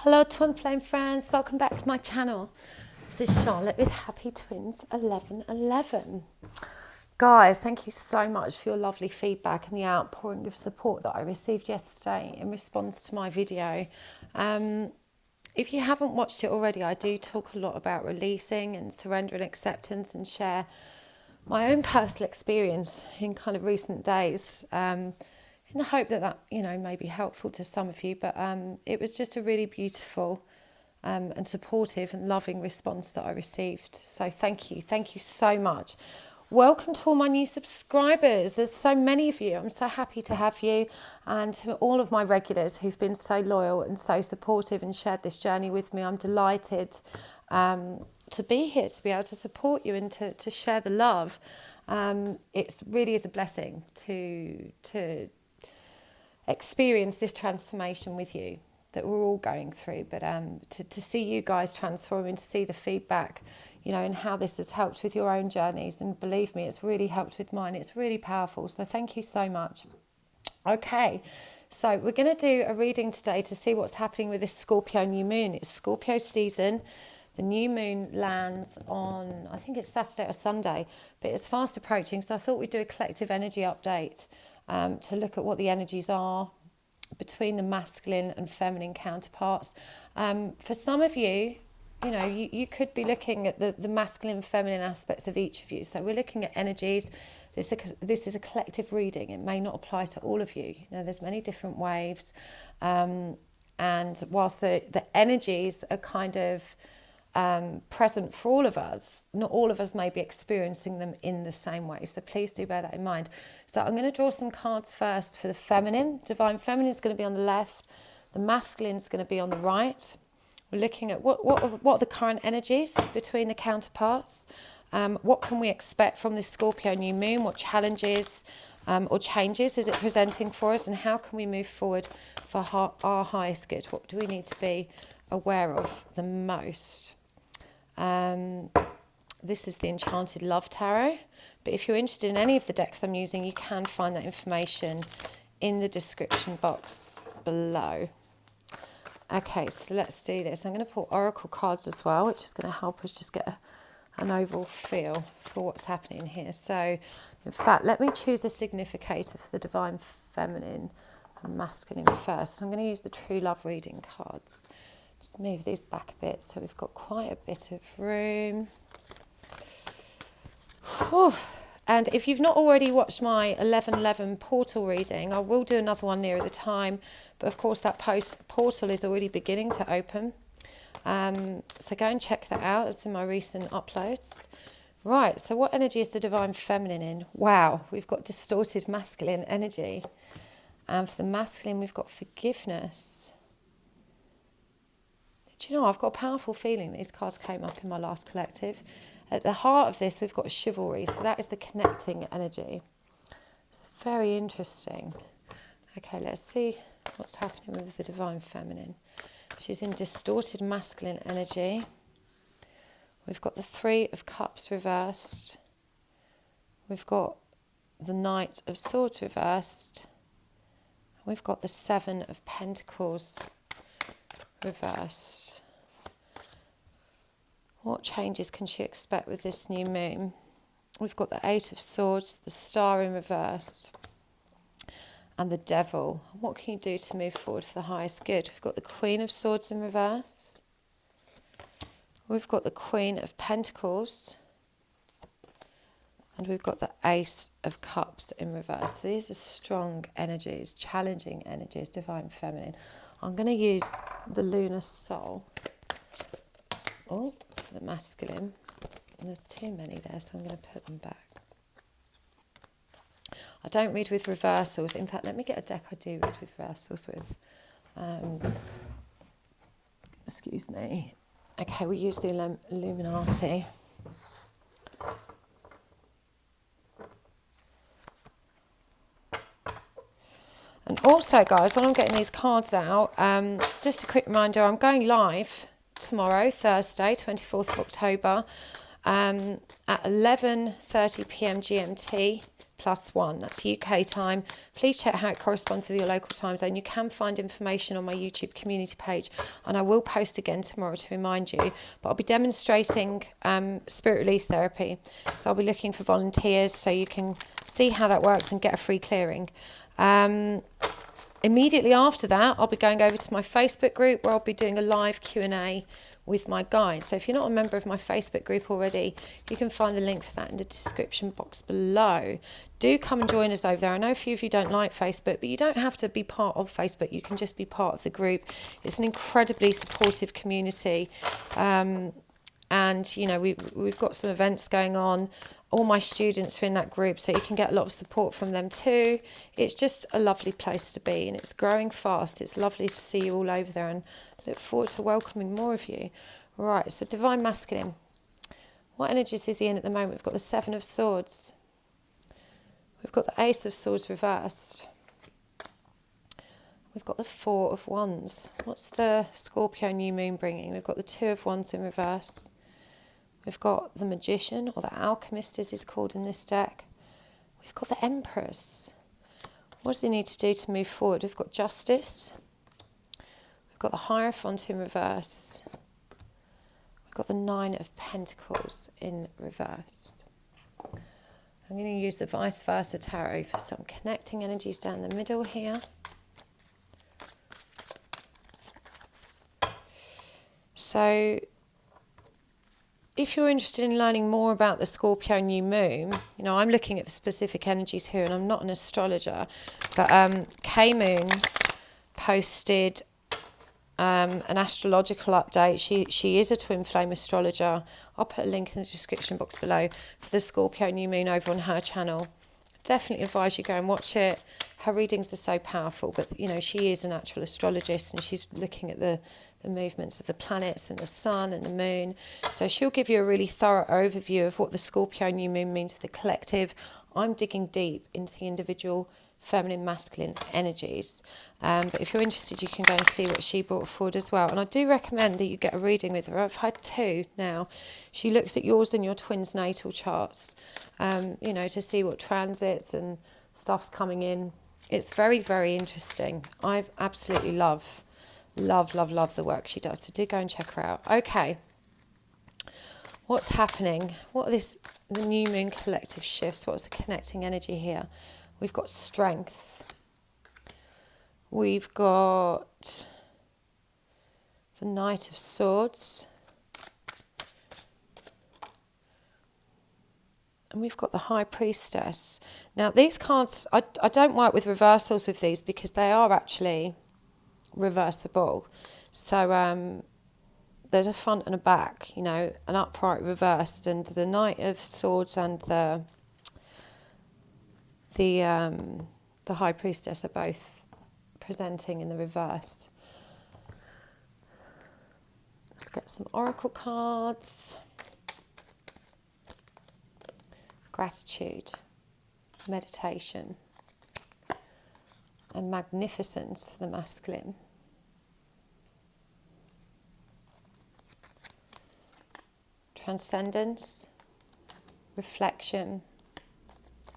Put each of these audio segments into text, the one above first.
Hello twin flame friends, welcome back to my channel. This is Charlotte with Happy Twins 1111. Guys, thank you so much for your lovely feedback and the outpouring of support that I received yesterday in response to my video. If you haven't watched it already, I do talk a lot about releasing and surrender and acceptance and share my own personal experience in kind of recent days. In the hope that may be helpful to some of you, but it was just a really beautiful and supportive and loving response that I received. So thank you so much. Welcome to all my new subscribers. There's so many of you. I'm so happy to have you, and to all of my regulars who've been so loyal and so supportive and shared this journey with me. I'm delighted to be here, to be able to support you and to share the love. It really is a blessing to experience this transformation with you that we're all going through, but to see you guys transform and to see the feedback, and how this has helped with your own journeys, and believe me, it's really helped with mine. It's really powerful, so thank you so much. Okay, so we're going to do a reading today to see what's happening with this Scorpio New Moon. It's Scorpio season. The new moon lands on, I think it's Saturday or Sunday, but it's fast approaching, so I thought we'd do a collective energy update to look at what the energies are between the masculine and feminine counterparts. For some of you, you could be looking at the masculine and feminine aspects of each of you. So we're looking at energies. This is a collective reading. It may not apply to all of you. There's many different waves. And whilst the energies are kind of present for all of us, not all of us may be experiencing them in the same way, so please do bear that in mind. So I'm going to draw some cards first for the feminine. Divine feminine is going to be on the left, the masculine is going to be on the right. We're looking at what are the current energies between the counterparts. What can we expect from this Scorpio new moon? What challenges or changes is it presenting for us, and how can we move forward for our highest good? What do we need to be aware of the most? This is the Enchanted Love Tarot, but if you're interested in any of the decks I'm using, you can find that information in the description box below. Okay, so let's do this. I'm going to pull oracle cards as well, which is going to help us just get an overall feel for what's happening here. So, in fact, let me choose a significator for the divine feminine and masculine first. I'm going to use the true love reading cards. Just move these back a bit so we've got quite a bit of room. Whew. And if you've not already watched my 1111 portal reading, I will do another one nearer the time. But of course that portal is already beginning to open. So go and check that out. It's in my recent uploads. Right, so what energy is the divine feminine in? Wow, we've got distorted masculine energy. And for the masculine, we've got forgiveness. Do you know, I've got a powerful feeling these cards came up in my last collective. At the heart of this, we've got chivalry. So that is the connecting energy. It's very interesting. Okay, let's see what's happening with the divine feminine. She's in distorted masculine energy. We've got the Three of Cups reversed. We've got the Knight of Swords reversed. We've got the Seven of Pentacles reversed. What changes can she expect with this new moon? We've got the Eight of Swords, the Star in reverse, and the Devil. What can you do to move forward for the highest good? We've got the Queen of Swords in reverse. We've got the Queen of Pentacles. And we've got the Ace of Cups in reverse. So these are strong energies, challenging energies, divine feminine. I'm going to use the Lunar Soul. Oh, for the masculine. And there's too many there, so I'm going to put them back. I don't read with reversals. In fact, let me get a deck I do read with reversals with. Excuse me. Okay, we use the Illuminati. And also, guys, while I'm getting these cards out, just a quick reminder, I'm going live tomorrow, Thursday, 24th of October, at 11:30 p.m. GMT, +1. That's UK time. Please check how it corresponds with your local time zone. You can find information on my YouTube community page, and I will post again tomorrow to remind you. But I'll be demonstrating spirit release therapy. So I'll be looking for volunteers so you can see how that works and get a free clearing. Immediately after that, I'll be going over to my Facebook group where I'll be doing a live Q&A with my guys. So if you're not a member of my Facebook group already, you can find the link for that in the description box below. Do come and join us over there. I know a few of you don't like Facebook, but you don't have to be part of Facebook. You can just be part of the group. It's an incredibly supportive community. And, you know, we've got some events going on. All my students are in that group, so you can get a lot of support from them too. It's just a lovely place to be, and it's growing fast. It's lovely to see you all over there, and look forward to welcoming more of you. Right, so Divine Masculine. What energies is he in at the moment? We've got the Seven of Swords. We've got the Ace of Swords reversed. We've got the Four of Wands. What's the Scorpio New Moon bringing? We've got the Two of Wands in reverse. We've got the Magician, or the Alchemist as is called in this deck. We've got the Empress. What does he need to do to move forward? We've got Justice. We've got the Hierophant in reverse. We've got the Nine of Pentacles in reverse. I'm going to use the ViceVersa Tarot for some connecting energies down the middle here. So, if you're interested in learning more about the Scorpio New Moon, you know, I'm looking at specific energies here, and I'm not an astrologer, but K Moon posted an astrological update. She is a twin flame astrologer. I'll put a link in the description box below for the Scorpio New Moon over on her channel. Definitely advise you go and watch it. Her readings are so powerful, but you know, she is an actual astrologist, and she's looking at the movements of the planets and the sun and the moon. So she'll give you a really thorough overview of what the Scorpio New Moon means for the collective. I'm digging deep into the individual feminine, masculine energies. But if you're interested, you can go and see what she brought forward as well. And I do recommend that you get a reading with her. I've had 2 now. She looks at yours and your twins' natal charts, you know, to see what transits and stuff's coming in. It's very, very interesting. I absolutely love the work she does. So do go and check her out. Okay. What's happening? What are the new moon collective shifts? What's the connecting energy here? We've got strength. We've got the Knight of Swords. And we've got the High Priestess. Now these cards, I don't work with reversals with these because they are actually reversible. So there's a front and a back, you know, an upright, reversed, and the Knight of Swords and the High Priestess are both presenting in the reverse. Let's get some oracle cards. Gratitude, meditation, and magnificence for the masculine. Transcendence, reflection,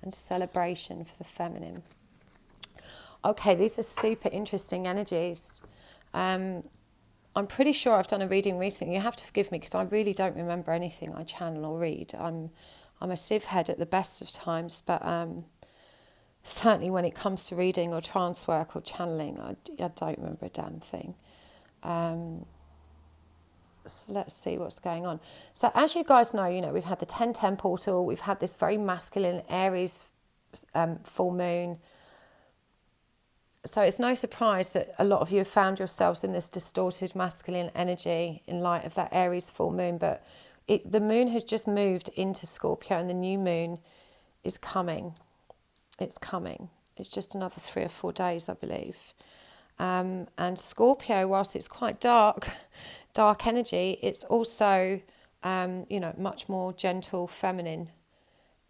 and celebration for the feminine. Okay, these are super interesting energies. I'm pretty sure I've done a reading recently. You have to forgive me because I really don't remember anything I channel or read. I'm a sieve head at the best of times, but certainly when it comes to reading or trance work or channeling, I don't remember a damn thing. So let's see what's going on. So as you guys know, you know, we've had the 10-10 portal, we've had this very masculine Aries full moon. So it's no surprise that a lot of you have found yourselves in this distorted masculine energy in light of that Aries full moon, but the moon has just moved into Scorpio and the new moon is coming. It's coming. It's just another 3 or 4 days, I believe. And Scorpio, whilst it's quite dark energy, it's also, you know, much more gentle, feminine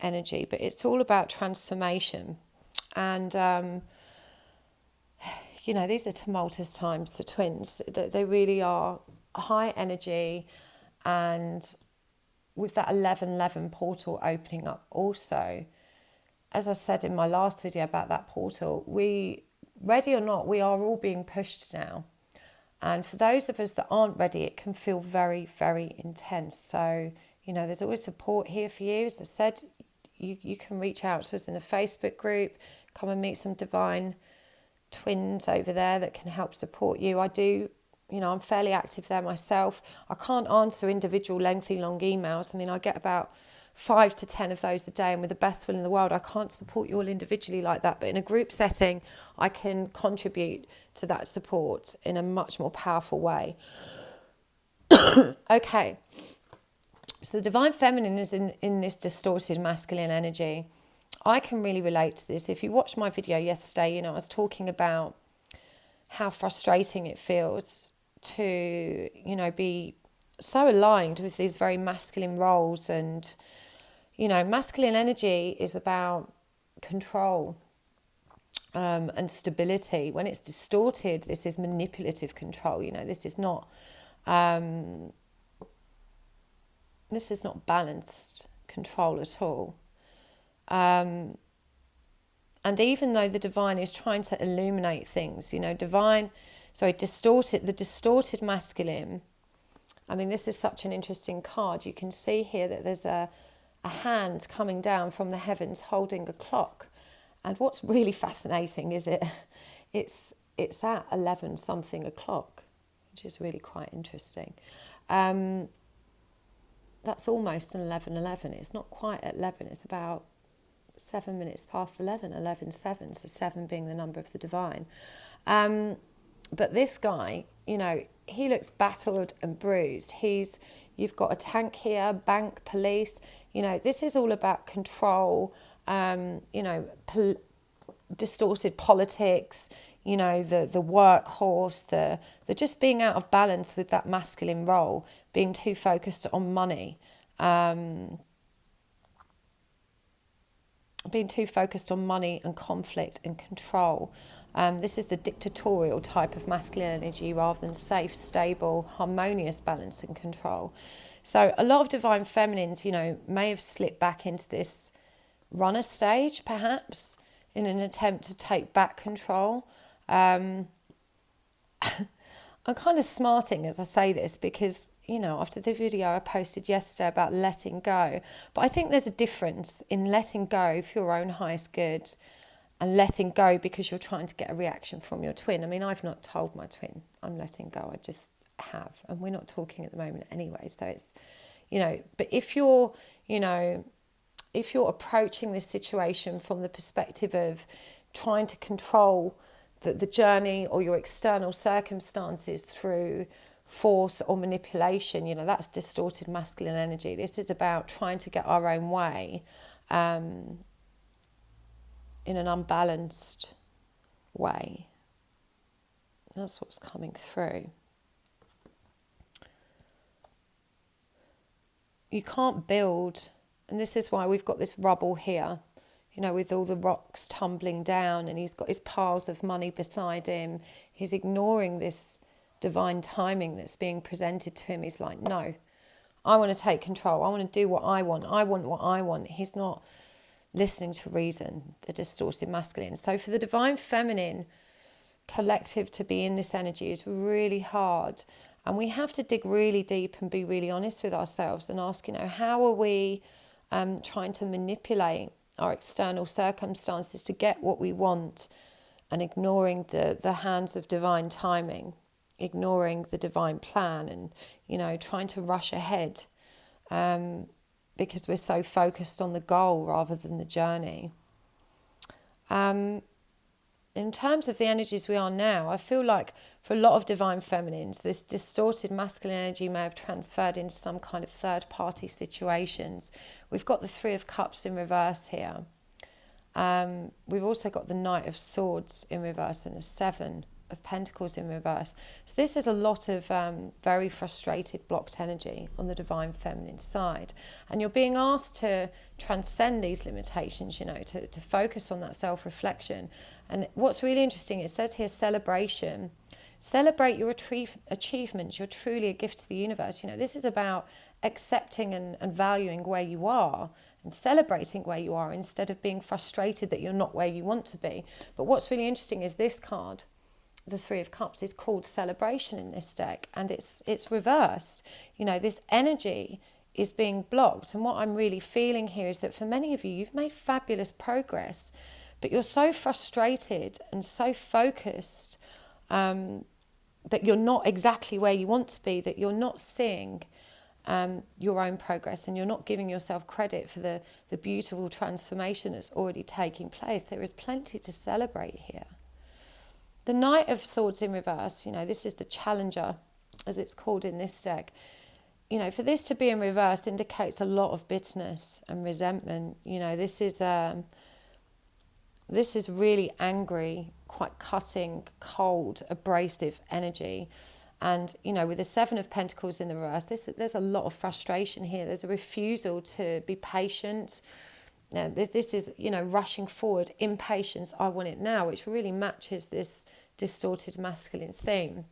energy. But it's all about transformation. And, you know, these are tumultuous times for twins. They really are high energy. And with that 11-11 portal opening up also, as I said in my last video about that portal, ready or not, we are all being pushed now. And for those of us that aren't ready, it can feel very, very intense. So, you know, there's always support here for you. As I said, you can reach out to us in a Facebook group, come and meet some divine twins over there that can help support you. I'm fairly active there myself. I can't answer individual lengthy long emails. I mean, I get about 5 to 10 of those a day, and with the best will in the world, I can't support you all individually like that. But in a group setting, I can contribute to that support in a much more powerful way. Okay. So the divine feminine is in this distorted masculine energy. I can really relate to this. If you watched my video yesterday, you know, I was talking about how frustrating it feels to, you know, be so aligned with these very masculine roles. And, you know, masculine energy is about control and stability. When it's distorted, this is manipulative control. You know, this is not balanced control at all. And even though the divine is trying to illuminate things, you know, the distorted masculine. I mean, this is such an interesting card. You can see here that there's a hand coming down from the heavens holding a clock. And what's really fascinating is it's at 11 something o'clock, which is really quite interesting. That's almost an 11:11. It's not quite at 11. It's about 7 minutes past 11, 11:07, so 7 being the number of the divine. But this guy, you know, he looks battered and bruised. You've got a tank here, bank, police. You know, this is all about control, distorted politics, you know, the workhorse, the just being out of balance with that masculine role, being too focused on money, and conflict and control. This is the dictatorial type of masculine energy rather than safe, stable, harmonious balance and control. So a lot of divine feminines, you know, may have slipped back into this runner stage, perhaps, in an attempt to take back control. I'm kind of smarting as I say this because, you know, after the video I posted yesterday about letting go, but I think there's a difference in letting go for your own highest good and letting go because you're trying to get a reaction from your twin. I mean, I've not told my twin I'm letting go, I just have, and we're not talking at the moment anyway, so it's, you know, but if you're approaching this situation from the perspective of trying to control the journey or your external circumstances through force or manipulation, you know, that's distorted masculine energy. This is about trying to get our own way in an unbalanced way. That's what's coming through. You can't build, and this is why we've got this rubble here, you know, with all the rocks tumbling down, and he's got his piles of money beside him. He's ignoring this divine timing that's being presented to him. He's like, no, I want to take control. I want to do what I want. I want what I want. He's not listening to reason, the distorted masculine. So for the divine feminine collective to be in this energy is really hard. And we have to dig really deep and be really honest with ourselves and ask, you know, how are we trying to manipulate our external circumstances to get what we want, and ignoring the hands of divine timing, ignoring the divine plan, and, you know, trying to rush ahead because we're so focused on the goal rather than the journey. In terms of the energies we are now, I feel like for a lot of divine feminines, this distorted masculine energy may have transferred into some kind of third-party situations. We've got the 3 of Cups in reverse here. We've also got the Knight of Swords in reverse and the 7 of Pentacles in reverse. So this is a lot of very frustrated, blocked energy on the divine feminine side. And you're being asked to transcend these limitations, you know, to focus on that self-reflection. And what's really interesting, it says here, celebration. Celebrate your achievements. You're truly a gift to the universe. You know, this is about accepting and valuing where you are and celebrating where you are instead of being frustrated that you're not where you want to be. But what's really interesting is this card, the Three of Cups, is called celebration in this deck, and it's reversed. You know, this energy is being blocked, and what I'm really feeling here is that for many of you, you've made fabulous progress, but you're so frustrated and so focused that you're not exactly where you want to be, that you're not seeing your own progress, and you're not giving yourself credit for the beautiful transformation that's already taking place. There is plenty to celebrate here. The Knight of Swords in reverse, you know, this is the challenger, as it's called in this deck. You know, for this to be in reverse indicates a lot of bitterness and resentment. You know, this is really angry, quite cutting, cold, abrasive energy. And, you know, with the Seven of Pentacles in the reverse, there's a lot of frustration here. There's a refusal to be patient. This is, you know, rushing forward, impatience, I want it now, which really matches this distorted masculine theme.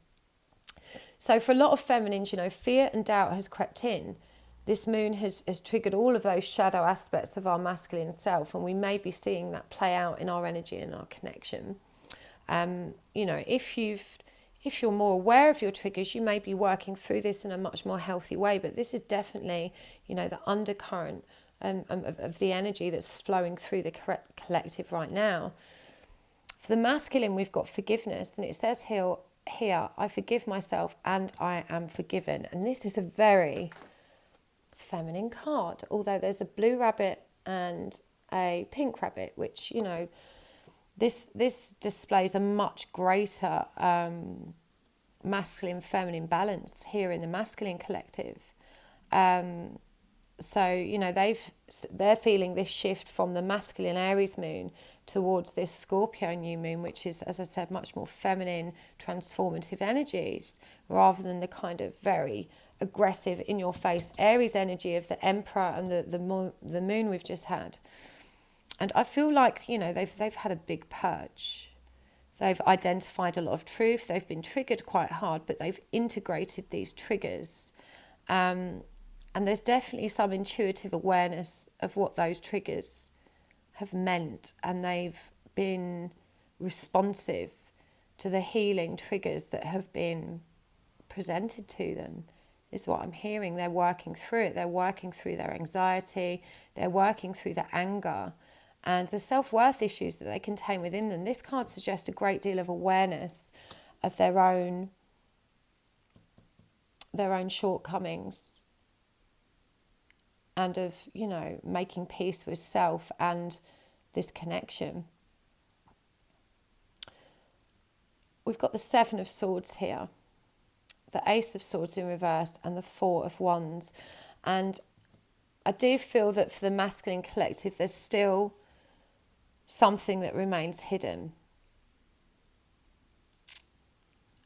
So for a lot of feminines, you know, fear and doubt has crept in. This moon has triggered all of those shadow aspects of our masculine self, and we may be seeing that play out in our energy and our connection. You know, if you're more aware of your triggers, you may be working through this in a much more healthy way, but this is definitely, you know, the undercurrent of the energy that's flowing through the collective right now. For the masculine, we've got forgiveness, and it says here, I forgive myself and I am forgiven. And this is a very feminine card, although there's a blue rabbit and a pink rabbit, which, you know, this displays a much greater masculine feminine balance here in the masculine collective. So, you know, they're feeling this shift from the masculine Aries moon towards this Scorpio new moon, which is, as I said, much more feminine, transformative energies, rather than the kind of very aggressive, in-your-face Aries energy of the Emperor and the moon we've just had. And I feel like, you know, they've had a big purge. They've identified a lot of truth. They've been triggered quite hard, but they've integrated these triggers. And there's definitely some intuitive awareness of what those triggers have meant, and they've been responsive to the healing triggers that have been presented to them, is what I'm hearing. They're working through it. They're working through their anxiety. They're working through the anger and the self-worth issues that they contain within them. This card suggests a great deal of awareness of their own shortcomings, and of, you know, making peace with self and this connection. We've got the Seven of Swords here, the Ace of Swords in reverse, and the Four of Wands. And I do feel that for the masculine collective, there's still something that remains hidden.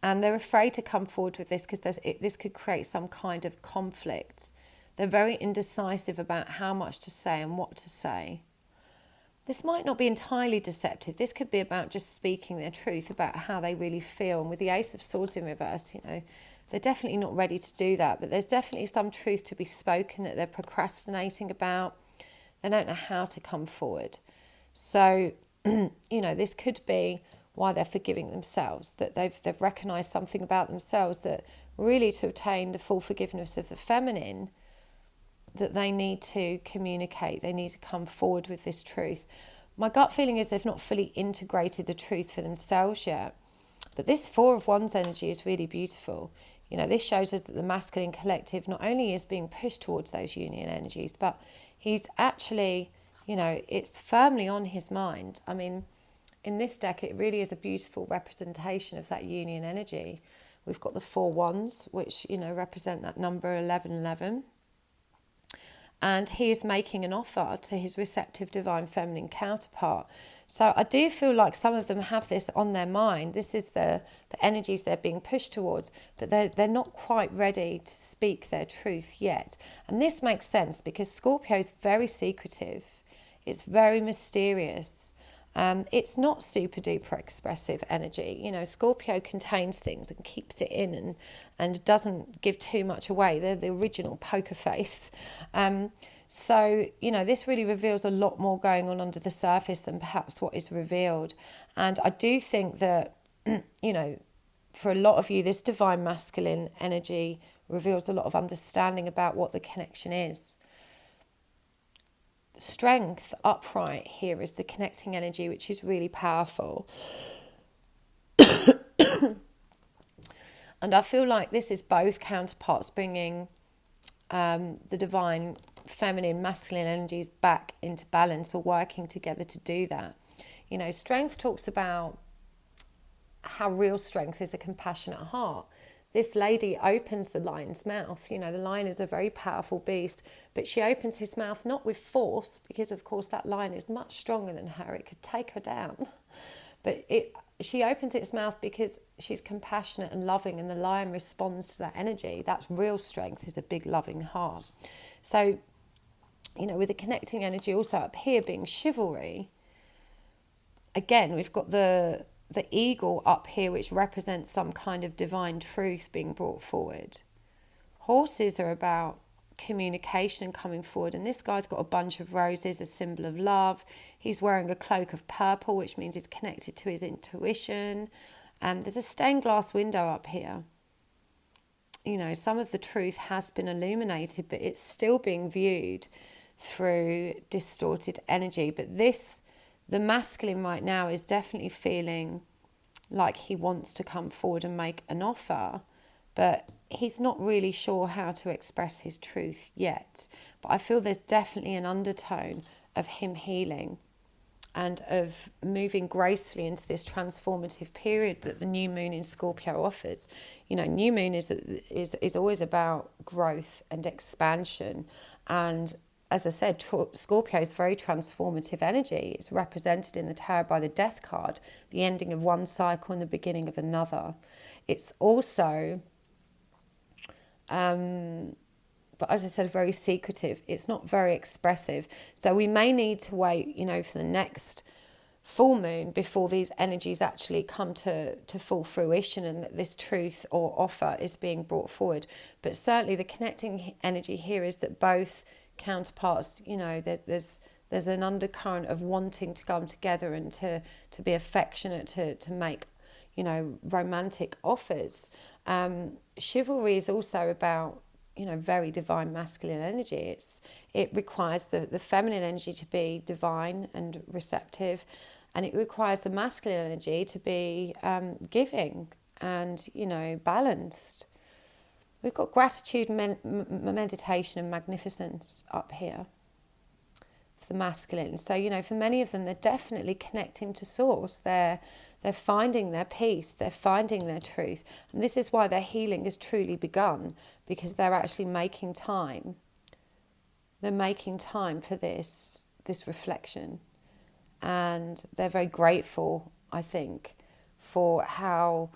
And they're afraid to come forward with this because this could create some kind of conflict. They're very indecisive about how much to say and what to say. This might not be entirely deceptive. This could be about just speaking their truth about how they really feel. And with the Ace of Swords in reverse, you know, they're definitely not ready to do that. But there's definitely some truth to be spoken that they're procrastinating about. They don't know how to come forward. So, you know, this could be why they're forgiving themselves, that they've recognised something about themselves, that really to obtain the full forgiveness of the feminine, that they need to communicate, they need to come forward with this truth. My gut feeling is they've not fully integrated the truth for themselves yet. But this Four of Wands energy is really beautiful. You know, this shows us that the masculine collective not only is being pushed towards those union energies, but he's actually, you know, it's firmly on his mind. I mean, in this deck, it really is a beautiful representation of that union energy. We've got the Four Wands, which, you know, represent that number 1111. And he is making an offer to his receptive divine feminine counterpart. So I do feel like some of them have this on their mind. This is the energies they're being pushed towards, but they're not quite ready to speak their truth yet. And this makes sense because Scorpio is very secretive. It's very mysterious. It's not super duper expressive energy. You know, Scorpio contains things and keeps it in and doesn't give too much away. They're the original poker face. So, this really reveals a lot more going on under the surface than perhaps what is revealed. And I do think that, for a lot of you, this divine masculine energy reveals a lot of understanding about what the connection is. Strength upright here is the connecting energy, which is really powerful. And I feel like this is both counterparts bringing the divine feminine masculine energies back into balance, or working together to do that. Strength talks about how real strength is a compassionate heart. This lady opens the lion's mouth. The lion is a very powerful beast, but she opens his mouth not with force, because of course that lion is much stronger than her. It could take her down. But she opens its mouth because she's compassionate and loving, and the lion responds to that energy. That's real strength, is a big loving heart. So, with the connecting energy also up here being chivalry, again, we've got the eagle up here, which represents some kind of divine truth being brought forward. Horses are about communication coming forward, and this guy's got a bunch of roses, a symbol of love. He's wearing a cloak of purple, which means he's connected to his intuition. There's a stained glass window up here. Some of the truth has been illuminated, but it's still being viewed through distorted energy. But the masculine right now is definitely feeling like he wants to come forward and make an offer, but he's not really sure how to express his truth yet. But I feel there's definitely an undertone of him healing and of moving gracefully into this transformative period that the new moon in Scorpio offers. New moon is always about growth and expansion. And as I said, Scorpio is very transformative energy. It's represented in the tarot by the Death card, the ending of one cycle and the beginning of another. It's also, but as I said, very secretive. It's not very expressive. So we may need to wait, for the next full moon before these energies actually come to full fruition and that this truth or offer is being brought forward. But certainly the connecting energy here is that both counterparts, there's an undercurrent of wanting to come together and to be affectionate, to make, romantic offers. Chivalry is also about, very divine masculine energy. It requires the feminine energy to be divine and receptive, and it requires the masculine energy to be giving and, balanced. We've got gratitude, meditation and magnificence up here for the masculine. So, for many of them, they're definitely connecting to source. They're finding their peace. They're finding their truth. And this is why their healing has truly begun, because they're actually making time. They're making time for this reflection. And they're very grateful, I think, for how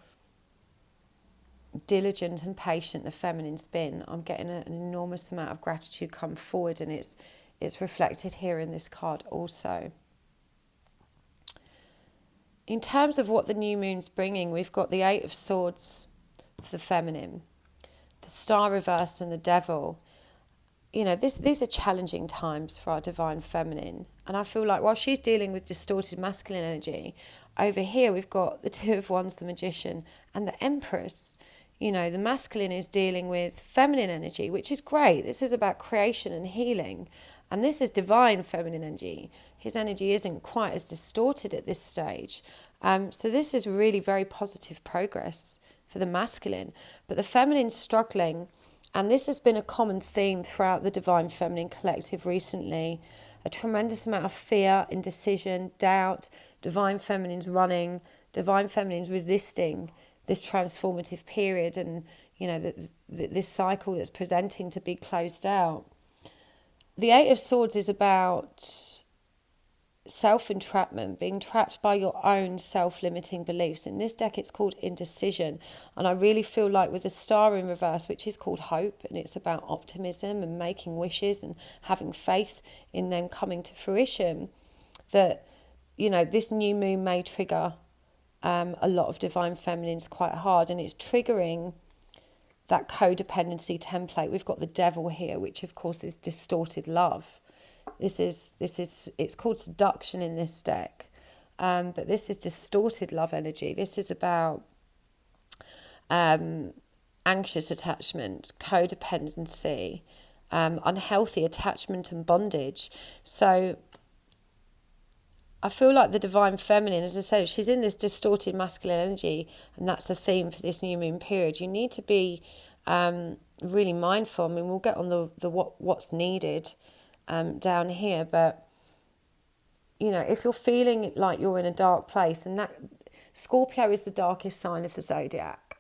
diligent and patient the feminine's been. I'm getting an enormous amount of gratitude come forward, and it's reflected here in this card also. In terms of what the new moon's bringing, we've got the Eight of Swords for the feminine, the Star reversed and the Devil. These are challenging times for our divine feminine, and I feel like while she's dealing with distorted masculine energy, over here we've got the Two of Wands, the Magician, and the Empress. The masculine is dealing with feminine energy, which is great. This is about creation and healing. And this is divine feminine energy. His energy isn't quite as distorted at this stage. So this is really very positive progress for the masculine. But the feminine's struggling, and this has been a common theme throughout the Divine Feminine Collective recently. A tremendous amount of fear, indecision, doubt. Divine Feminine's running. Divine Feminine's resisting this transformative period and, this cycle that's presenting to be closed out. The Eight of Swords is about self-entrapment, being trapped by your own self-limiting beliefs. In this deck, it's called indecision. And I really feel like with the Star in reverse, which is called hope, and it's about optimism and making wishes and having faith in them coming to fruition, that, this new moon may trigger a lot of divine feminines quite hard, and it's triggering that codependency template. We've got the devil here, which of course is distorted love. It's called seduction in this deck, but this is distorted love energy. This is about anxious attachment, codependency, unhealthy attachment and bondage. So I feel like the divine feminine, as I said, she's in this distorted masculine energy, and that's the theme for this new moon period. You need to be really mindful. I mean, we'll get on the what's needed down here, but you know, if you're feeling like you're in a dark place, and that Scorpio is the darkest sign of the zodiac.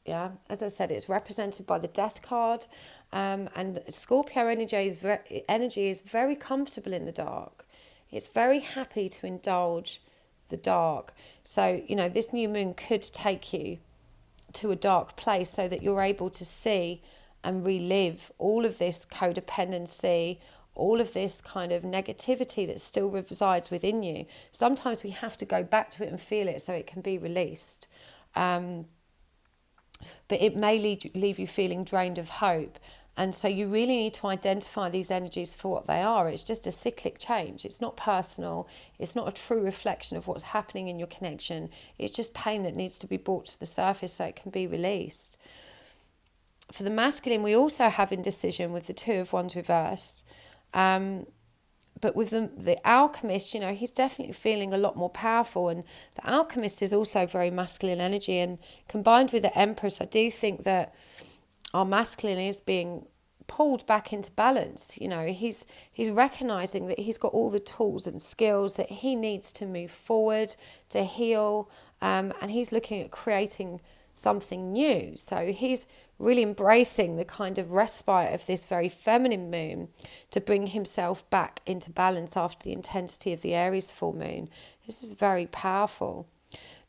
Yeah, as I said, it's represented by the Death card, and Scorpio energy is very comfortable in the dark. It's very happy to indulge the dark. So, you know, this new moon could take you to a dark place so that you're able to see and relive all of this codependency, all of this kind of negativity that still resides within you. Sometimes we have to go back to it and feel it so it can be released. But it may leave you feeling drained of hope. And so you really need to identify these energies for what they are. It's just a cyclic change. It's not personal. It's not a true reflection of what's happening in your connection. It's just pain that needs to be brought to the surface so it can be released. For the masculine, we also have indecision with the Two of Wands reversed. But with the alchemist, you know, he's definitely feeling a lot more powerful. And the alchemist is also very masculine energy. And combined with the Empress, I do think that our masculine is being pulled back into balance. You know, he's recognizing that he's got all the tools and skills that he needs to move forward, to heal, and he's looking at creating something new. So he's really embracing the kind of respite of this very feminine moon to bring himself back into balance after the intensity of the Aries full moon. This is very powerful.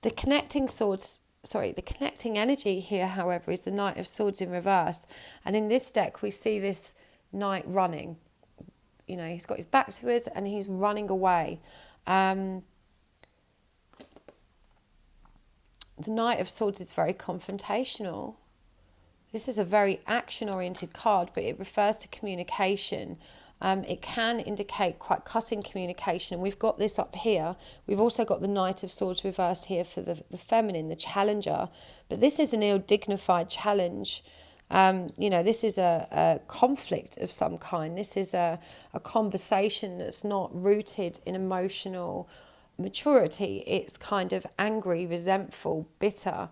The connecting energy here, however, is the Knight of Swords in reverse. And in this deck, we see this knight running. You know, he's got his back to us and he's running away. The Knight of Swords is very confrontational. This is a very action-oriented card, but it refers to communication. It can indicate quite cutting communication. We've got this up here. We've also got the Knight of Swords reversed here for the feminine, the challenger. But this is an ill-dignified challenge. You know, this is a conflict of some kind. This is a conversation that's not rooted in emotional maturity. It's kind of angry, resentful, bitter.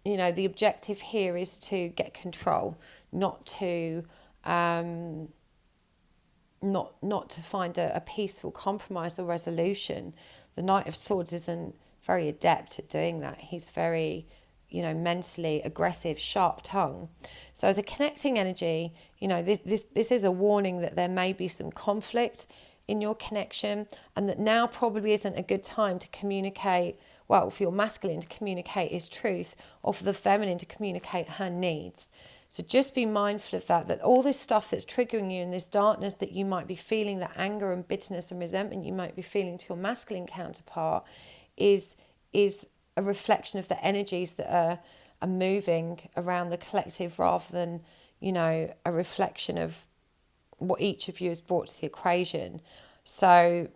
You know, the objective here is to get control, not to find a peaceful compromise or resolution. The Knight of Swords isn't very adept at doing that. He's very, you know, mentally aggressive, sharp tongue. So as a connecting energy, you know, this is a warning that there may be some conflict in your connection, and that now probably isn't a good time to communicate. Well, for your masculine to communicate his truth, or for the feminine to communicate her needs. So just be mindful of that all this stuff that's triggering you and this darkness that you might be feeling, the anger and bitterness and resentment you might be feeling to your masculine counterpart is a reflection of the energies that are moving around the collective, rather than, you know, a reflection of what each of you has brought to the equation. So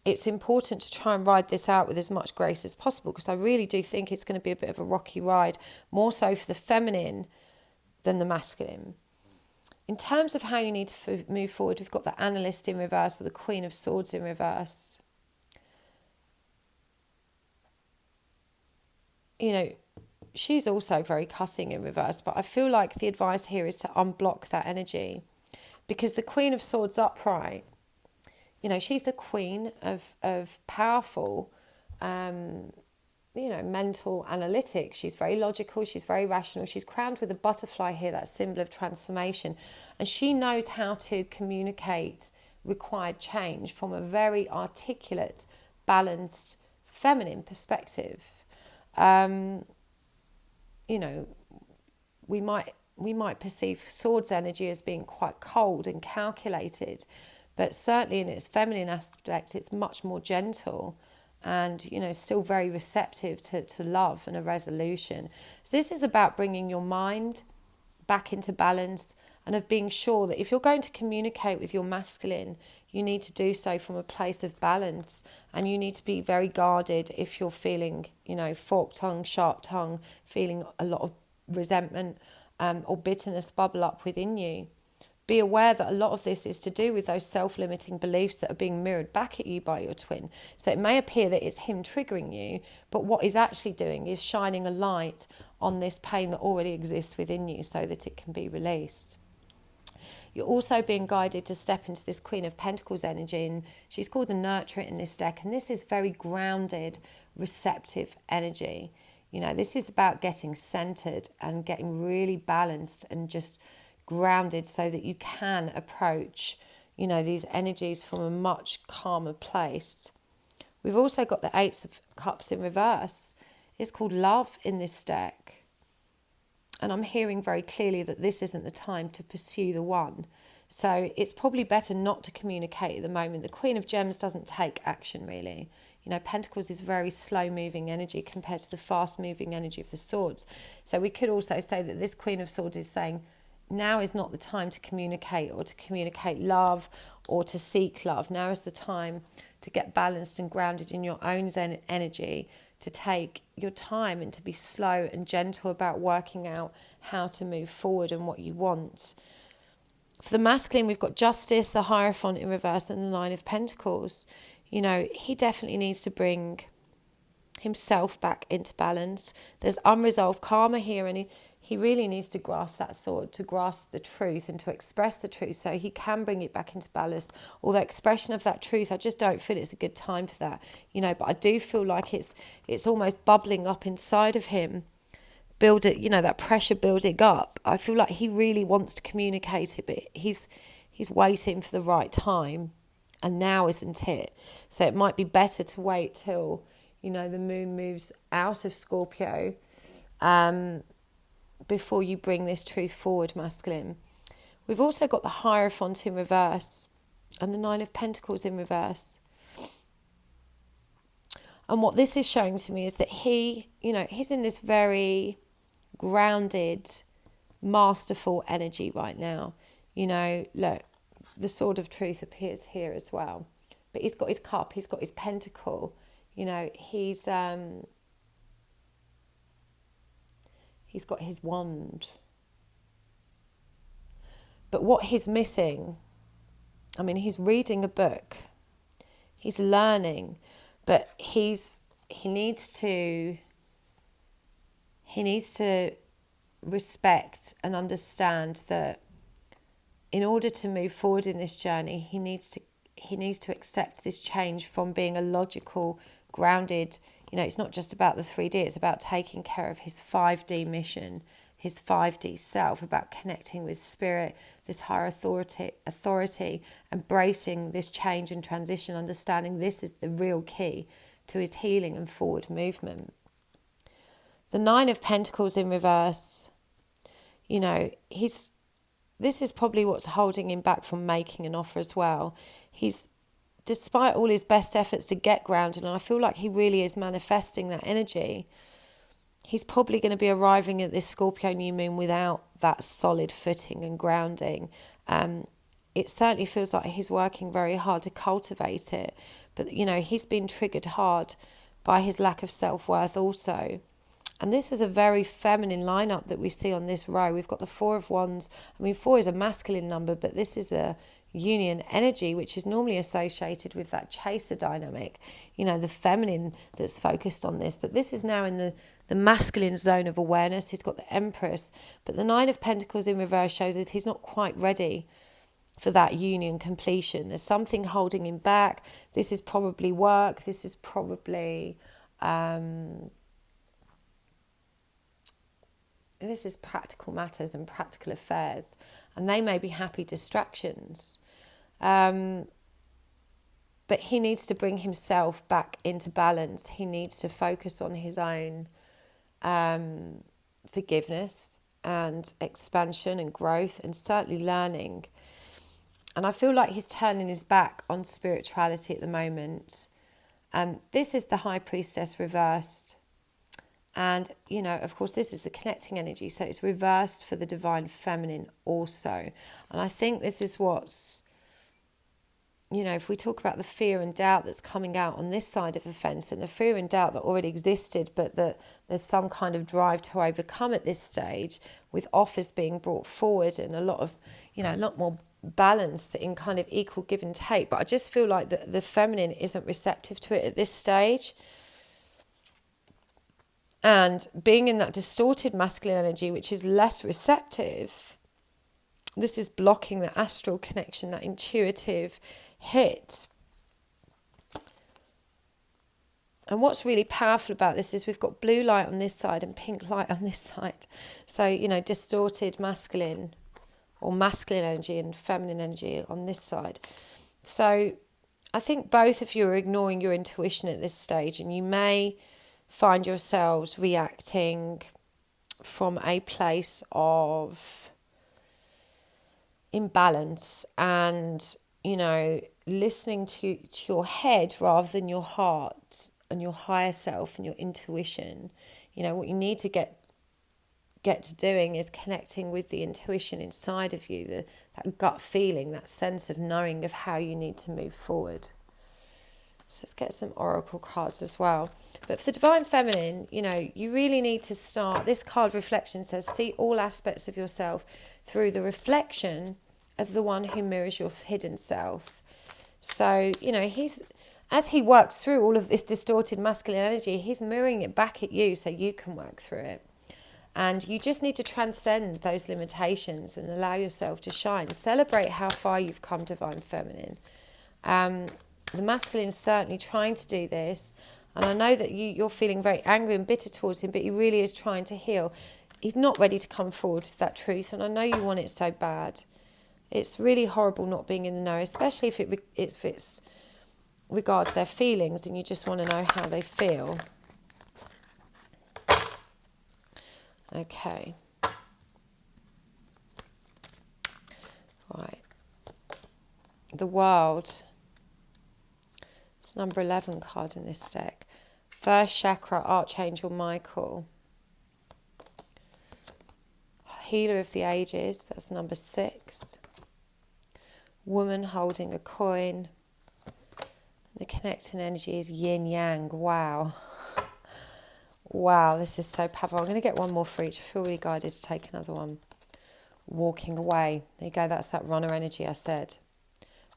it's important to try and ride this out with as much grace as possible, because I really do think it's going to be a bit of a rocky ride, more so for the feminine than the masculine. In terms of how you need to move forward, we've got the Analyst in reverse, or the Queen of Swords in reverse. You know, she's also very cutting in reverse, but I feel like the advice here is to unblock that energy, because the Queen of Swords upright, you know, she's the queen of powerful, you know, mental analytics. She's very logical. She's very rational. She's crowned with a butterfly here, that symbol of transformation. And she knows how to communicate required change from a very articulate, balanced, feminine perspective. You know, we might perceive Swords energy as being quite cold and calculated, but certainly in its feminine aspect, it's much more gentle. and, still very receptive to love and a resolution. So this is about bringing your mind back into balance, and of being sure that if you're going to communicate with your masculine, you need to do so from a place of balance, and you need to be very guarded if you're feeling, forked tongue, sharp tongue, feeling a lot of resentment or bitterness bubble up within you. Be aware that a lot of this is to do with those self-limiting beliefs that are being mirrored back at you by your twin. So it may appear that it's him triggering you, but what he's actually doing is shining a light on this pain that already exists within you so that it can be released. You're also being guided to step into this Queen of Pentacles energy, and she's called the Nurturer in this deck, and this is very grounded, receptive energy. This is about getting centered and getting really balanced and just grounded so that you can approach, these energies from a much calmer place. We've also got the Eight of Cups in reverse. It's called Love in this deck. And I'm hearing very clearly that this isn't the time to pursue the one. So it's probably better not to communicate at the moment. The Queen of Gems doesn't take action, really. Pentacles is very slow-moving energy compared to the fast-moving energy of the Swords. So we could also say that this Queen of Swords is saying, now is not the time to communicate or to communicate love or to seek love. Now is the time to get balanced and grounded in your own energy, to take your time and to be slow and gentle about working out how to move forward and what you want. For the masculine, we've got Justice, the Hierophant in reverse, and the Nine of Pentacles. He definitely needs to bring himself back into balance. There's unresolved karma here, and he really needs to grasp that sword, to grasp the truth and to express the truth so he can bring it back into balance. Although expression of that truth, I just don't feel it's a good time for that, but I do feel like it's almost bubbling up inside of him, build it, that pressure building up. I feel like he really wants to communicate it, but he's waiting for the right time, and now isn't it? So it might be better to wait till, the moon moves out of Scorpio, before you bring this truth forward, masculine. We've also got the Hierophant in reverse and the Nine of Pentacles in reverse. And what this is showing to me is that he's in this very grounded, masterful energy right now. Look, the Sword of Truth appears here as well. But he's got his cup, he's got his pentacle. He's got his wand. But what he's missing, he's reading a book. He's learning, but he needs to respect and understand that in order to move forward in this journey, he needs to accept this change from being a logical, grounded, it's not just about the 3D, it's about taking care of his 5D mission, his 5D self, about connecting with spirit, this higher authority, embracing this change and transition, understanding this is the real key to his healing and forward movement. The Nine of Pentacles in reverse, this is probably what's holding him back from making an offer as well. Despite all his best efforts to get grounded, and I feel like he really is manifesting that energy, he's probably going to be arriving at this Scorpio New Moon without that solid footing and grounding. It certainly feels like he's working very hard to cultivate it, but he's been triggered hard by his lack of self-worth also. And this is a very feminine lineup that we see on this row. We've got the Four of Wands. 4 is a masculine number, but this is a union energy, which is normally associated with that chaser dynamic, the feminine that's focused on this. But this is now in the masculine zone of awareness. He's got the Empress, but the Nine of Pentacles in reverse shows us he's not quite ready for that union completion. There's something holding him back. This is probably work. This is probably this is practical matters and practical affairs, and they may be happy distractions. But he needs to bring himself back into balance. He needs to focus on his own forgiveness and expansion and growth, and certainly learning. And I feel like he's turning his back on spirituality at the moment. This is the High Priestess reversed. And, you know, of course, this is a connecting energy. So it's reversed for the Divine Feminine also. And I think this is what's, you know, if we talk about the fear and doubt that's coming out on this side of the fence, and the fear and doubt that already existed, but that there's some kind of drive to overcome at this stage, with offers being brought forward and a lot of, you know, a lot more balanced in kind of equal give and take. But I just feel like the feminine isn't receptive to it at this stage. And being in that distorted masculine energy, which is less receptive, this is blocking the astral connection, that intuitive hit. And what's really powerful about this is we've got blue light on this side and pink light on this side. So, you know, distorted masculine or masculine energy and feminine energy on this side. So I think both of you are ignoring your intuition at this stage, and you may find yourselves reacting from a place of imbalance and, you know, listening to your head rather than your heart and your higher self and your intuition. You know, what you need to get to doing is connecting with the intuition inside of you, that gut feeling, that sense of knowing of how you need to move forward. So let's get some oracle cards as well. But for the Divine Feminine, you know, you really need to start. This card reflection says, see all aspects of yourself through the reflection of the one who mirrors your hidden self. So, you know, as he works through all of this distorted masculine energy, he's mirroring it back at you so you can work through it. And you just need to transcend those limitations and allow yourself to shine. Celebrate how far you've come, Divine Feminine. The masculine is certainly trying to do this. And I know that you're feeling very angry and bitter towards him, but he really is trying to heal. He's not ready to come forward with that truth. And I know you want it so bad. It's really horrible not being in the know, especially if it regards their feelings and you just want to know how they feel. Okay. Right. The World. It's number 11 card in this deck. First chakra, Archangel Michael. Healer of the Ages, that's number 6. Woman holding a coin. The connecting energy is yin yang. Wow. Wow, this is so powerful. I'm going to get one more for each. I feel really guided to take another one. Walking away. There you go. That's that runner energy I said.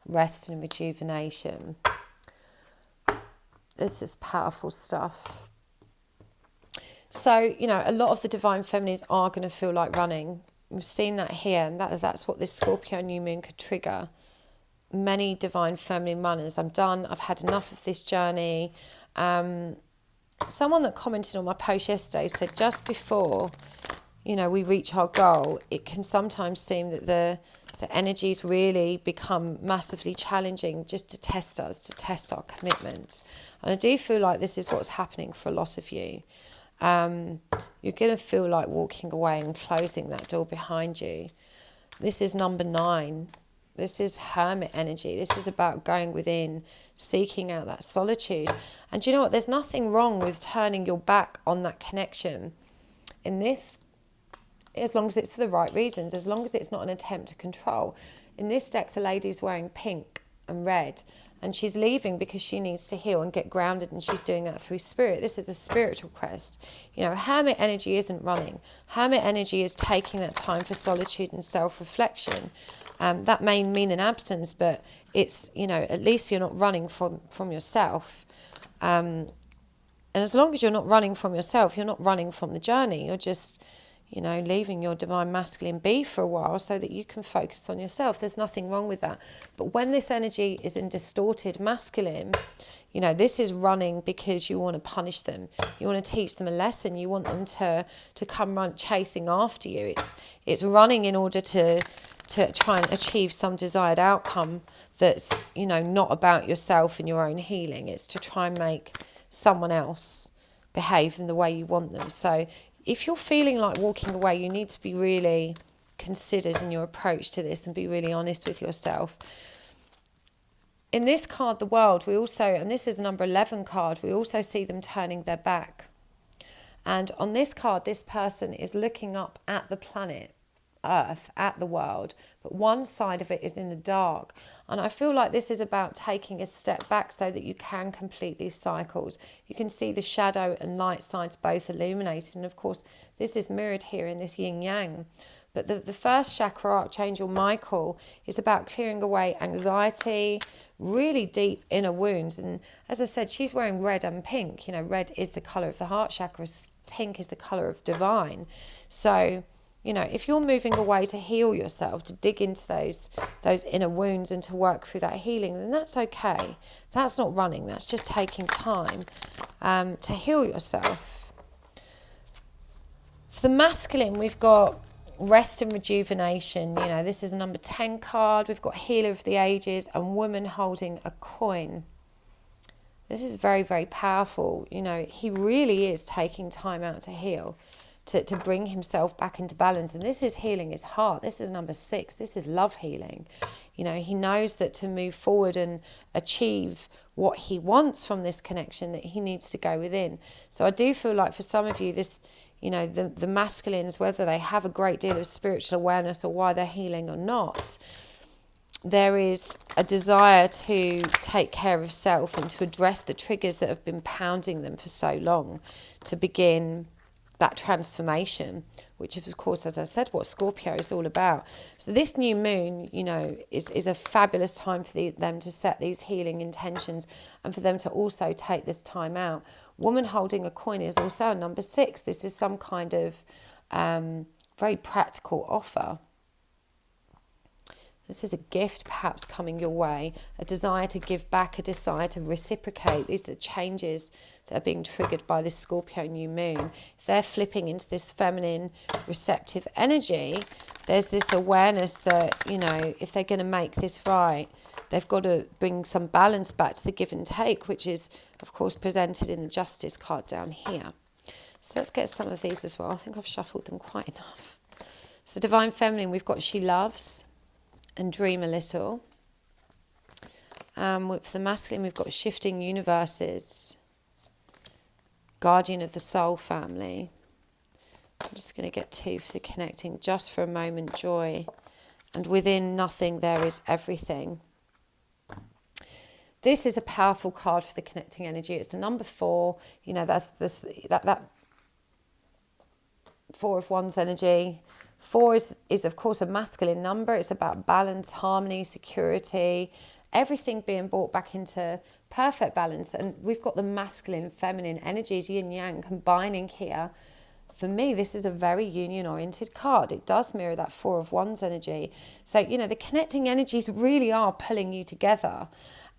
Rest and rejuvenation. This is powerful stuff. So, you know, a lot of the Divine Feminines are going to feel like running. We've seen that here, and that's what this Scorpio New Moon could trigger. Many Divine Feminine runners. I'm done. I've had enough of this journey. Someone that commented on my post yesterday said just before, you know, we reach our goal, it can sometimes seem that the energies really become massively challenging just to test us, to test our commitments. And I do feel like this is what's happening for a lot of you. You're going to feel like walking away and closing that door behind you. This is number 9. This is hermit energy. This is about going within, seeking out that solitude. And you know what? There's nothing wrong with turning your back on that connection. In this, as long as it's for the right reasons, as long as it's not an attempt to control. In this deck, the lady's wearing pink and red, and she's leaving because she needs to heal and get grounded, and she's doing that through spirit. This is a spiritual quest. You know, hermit energy isn't running. Hermit energy is taking that time for solitude and self-reflection. That may mean an absence, but it's, you know, at least you're not running from yourself. And as long as you're not running from yourself, you're not running from the journey. You're just, you know, leaving your Divine Masculine be for a while so that you can focus on yourself. There's nothing wrong with that. But when this energy is in distorted masculine, you know, this is running because you want to punish them. You want to teach them a lesson. You want them to come run chasing after you. It's running in order to try and achieve some desired outcome that's, you know, not about yourself and your own healing. It's to try and make someone else behave in the way you want them. So if you're feeling like walking away, you need to be really considered in your approach to this and be really honest with yourself. in this card, the world, we also, and this is a number 11 card, we also see them turning their back. And on this card, this person is looking up at the planet Earth, at the world, but one side of it is in the dark. And I feel like this is about taking a step back so that you can complete these cycles. You can see the shadow and light sides both illuminated. And of course, this is mirrored here in this yin yang. But the first chakra, Archangel Michael, is about clearing away anxiety, really deep inner wounds. And as I said, she's wearing red and pink. You know, red is the colour of the heart chakra, pink is the colour of divine. So, you know, if you're moving away to heal yourself, to dig into those inner wounds and to work through that healing, then that's okay. That's not running, that's just taking time to heal yourself. For the masculine, we've got rest and rejuvenation. You know, this is a number 10 card. We've got healer of the ages and woman holding a coin. This is very, very powerful. You know, he really is taking time out to heal, to bring himself back into balance. And this is healing his heart. This is number 6. This is love healing. You know, he knows that to move forward and achieve what he wants from this connection, that he needs to go within. So I do feel like for some of you, this, you know, the masculines, whether they have a great deal of spiritual awareness or why they're healing or not, there is a desire to take care of self and to address the triggers that have been pounding them for so long, to begin that transformation, which is, of course, as I said, what Scorpio is all about. So this new moon, you know, is a fabulous time for them to set these healing intentions and for them to also take this time out. Woman holding a coin is also a number 6. This is some kind of very practical offer. This is a gift perhaps coming your way, a desire to give back, a desire to reciprocate. These are the changes that are being triggered by this Scorpio new moon. If they're flipping into this feminine, receptive energy, there's this awareness that, you know, if they're going to make this right, they've got to bring some balance back to the give and take, which is, of course, presented in the Justice card down here. So let's get some of these as well. I think I've shuffled them quite enough. So Divine Feminine, we've got She Loves and Dream a Little. For the masculine, we've got Shifting Universes, Guardian of the Soul Family. I'm just going to get 2 for the Connecting, Just for a Moment, Joy, and Within Nothing There Is Everything. This is a powerful card for the connecting energy. It's a number 4. You know, that's that 4 of Wands energy. 4 is of course a masculine number. It's about balance, harmony, security, everything being brought back into perfect balance. And we've got the masculine, feminine energies, yin yang, combining here. For me, this is a very union-oriented card. It does mirror that 4 of Wands energy. So, you know, the connecting energies really are pulling you together.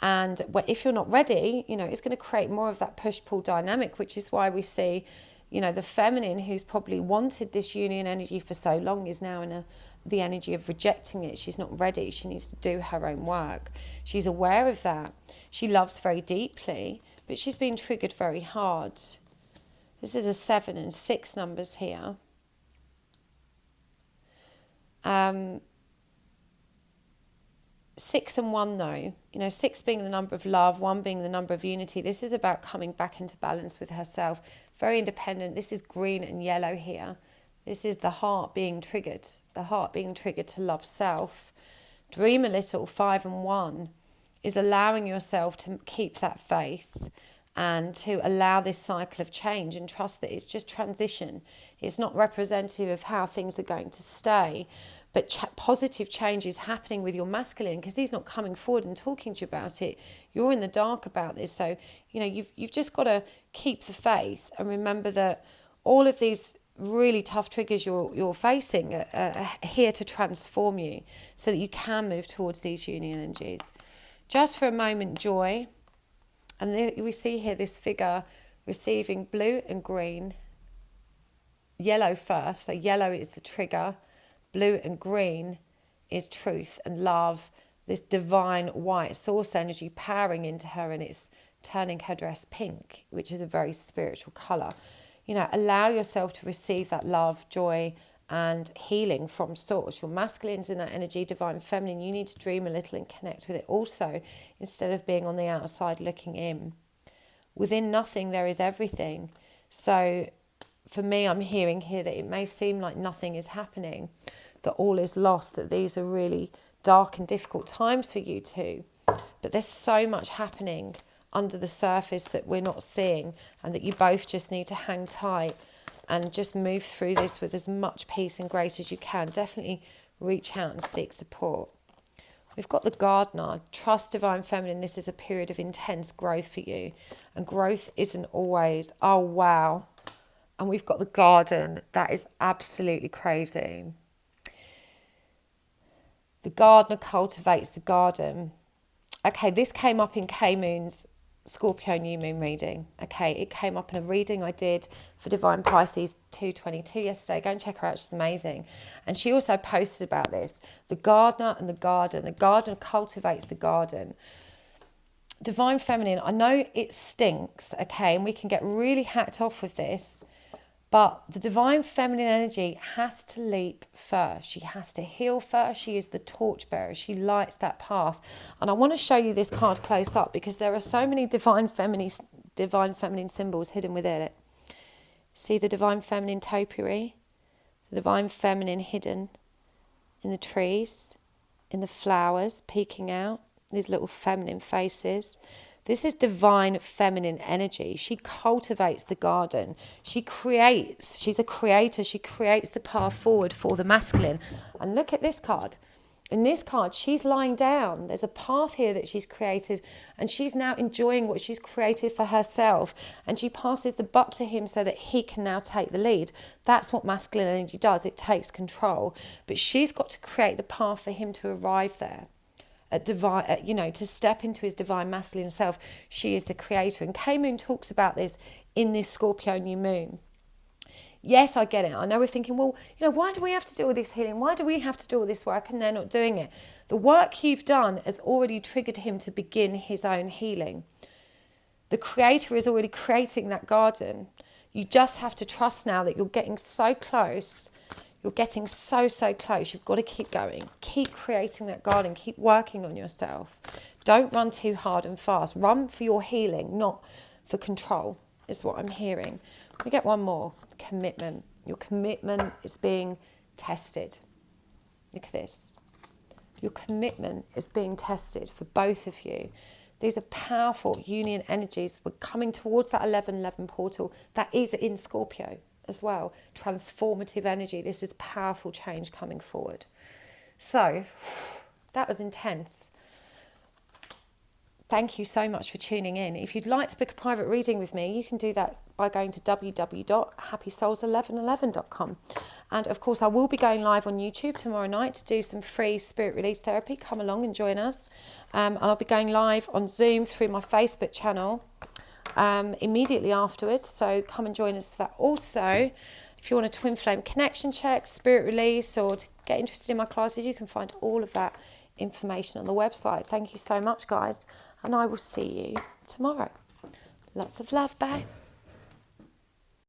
And if you're not ready, you know, it's going to create more of that push-pull dynamic, which is why we see, you know, the feminine, who's probably wanted this union energy for so long, is now in the energy of rejecting it. She's not ready. She needs to do her own work. She's aware of that. She loves very deeply, but she's been triggered very hard. This is a 7 and 6 numbers here. 6 and 1 though, you know, 6 being the number of love, 1 being the number of unity. This is about coming back into balance with herself. Very independent. This is green and yellow here. This is the heart being triggered. The heart being triggered to love self. Dream a Little, 5 and 1, is allowing yourself to keep that faith and to allow this cycle of change and trust that it's just transition. It's not representative of how things are going to stay. But positive change is happening with your masculine, because he's not coming forward and talking to you about it. You're in the dark about this. So, you know, you've just got to keep the faith and remember that all of these really tough triggers you're facing are here to transform you so that you can move towards these union energies. Just for a moment, joy. And we see here this figure receiving blue and green. Yellow first. So yellow is the trigger. Blue and green is truth and love, this divine white source energy powering into her, and it's turning her dress pink, which is a very spiritual colour. You know, allow yourself to receive that love, joy and healing from source. Your masculine's in that energy, divine feminine. You need to dream a little and connect with it also, instead of being on the outside looking in. Within nothing, there is everything. So for me, I'm hearing here that it may seem like nothing is happening, that all is lost, that these are really dark and difficult times for you two. But there's so much happening under the surface that we're not seeing, and that you both just need to hang tight and just move through this with as much peace and grace as you can. Definitely reach out and seek support. We've got the Gardener. Trust divine feminine. This is a period of intense growth for you. And growth isn't always, oh, wow. And we've got the Garden. That is absolutely crazy. The Gardener cultivates the garden. Okay, this came up in K-Moon's Scorpio New Moon reading. Okay, it came up in a reading I did for Divine Pisces 222 yesterday. Go and check her out, she's amazing. And she also posted about this. The Gardener and the Garden. The Gardener cultivates the garden. Divine Feminine, I know it stinks, okay, and we can get really hacked off with this, but the Divine Feminine energy has to leap first. She has to heal first. She is the torchbearer. She lights that path. And I want to show you this card close up, because there are so many Divine Feminine symbols hidden within it. See the Divine Feminine topiary? The Divine Feminine hidden in the trees, in the flowers peeking out, these little feminine faces. This is divine feminine energy. She cultivates the garden. She creates. She's a creator. She creates the path forward for the masculine. And look at this card. In this card, she's lying down. There's a path here that she's created, and she's now enjoying what she's created for herself. And she passes the buck to him so that he can now take the lead. That's what masculine energy does. It takes control. But she's got to create the path for him to arrive there. To step into his divine masculine self. She is the creator. And K-Moon talks about this in this Scorpio New Moon. Yes, I get it. I know we're thinking, well, why do we have to do all this healing? Why do we have to do all this work and they're not doing it? The work you've done has already triggered him to begin his own healing. The creator is already creating that garden. You just have to trust now that you're getting so close. You're getting so close. You've got to keep going. Keep creating that garden. Keep working on yourself. Don't run too hard and fast. Run for your healing, not for control, is what I'm hearing. We get one more. Commitment. Your commitment is being tested. Look at this. Your commitment is being tested for both of you. These are powerful union energies. We're coming towards that 11-11 portal. That is in Scorpio as well. Transformative energy. This is powerful change coming forward. So that was intense. Thank you so much for tuning in. If you'd like to book a private reading with me, you can do that by going to www.happysouls1111.com. And of course, I will be going live on YouTube tomorrow night to do some free spirit release therapy. Come along and join us. And I'll be going live on Zoom through my Facebook channel immediately afterwards. So come and join us for that. Also, if you want a twin flame connection check, spirit release, or to get interested in my classes, you can find all of that information on the website. Thank you so much, guys. And I will see you tomorrow. Lots of love. Bye.